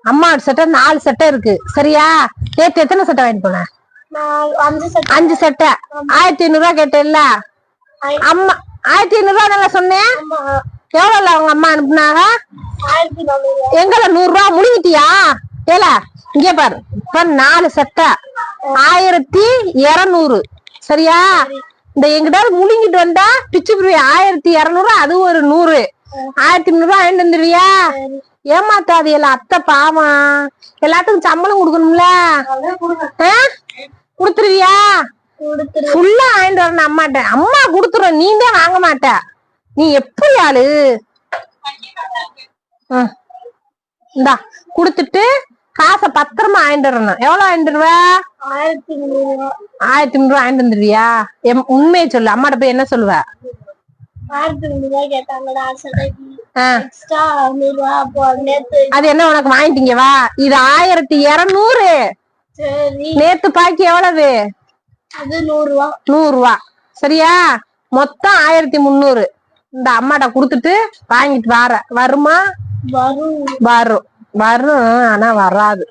அம்மா சட்டை 4 சட்டை இருக்கு சரியா? நேத்து எத்தனை சட்டை வாங்கிட்டு போன? 5 சட்டை. 1500 ரூபாய் கேட்டேல்ல? அம்மா 1500 ரூபாய் நல்லா சொன்னேன். எவ்வளவு அவங்க அம்மா அனுப்புனாங்க? எங்கள 100 ரூபாய் முழுங்கிட்டியா? ஏல இங்க பாரு, இப்ப 4 சட்டை 1200 சரியா? இந்த எங்கிட்ட முழுங்கிட்டு வந்தா பிச்சு புரிய 1200, அது ஒரு 100, 1300 ரூபாய் வாங்கிட்டு வந்துருவியா? ஏமாத்தாது எல்லாம், அத்தை பாவம், எல்லாத்துக்கும் சம்பளம் கொடுக்கணும்ல, குடுத்துருவியா? ஃபுல்லா வாங்கிட்டு வரணும் அம்மாட்ட. அம்மா குடுத்துரும், நீ தான் வாங்க மாட்ட. நீ எப்படி ஆளு? இந்தா குடுத்துட்டு காசை பத்திரமா வாங்கிட்டு வரணும். எவ்வளவு வாங்கிட்டு வருவ? 1300 ரூபாய் வாங்கிட்டு வந்துருவியா? உண்மையை சொல்லு, அம்மாட்ட போய் என்ன சொல்லுவ? அது என்ன உனக்கு வாங்கிட்டீங்க வா? இது 1200. நேத்து பாக்கி எவ்வளவு? 100 ரூபாய் சரியா? மொத்தம் 1300. இந்த அம்மாட்ட குடுத்துட்டு வாங்கிட்டு வர. வருமா? வரும். ஆனா வராது.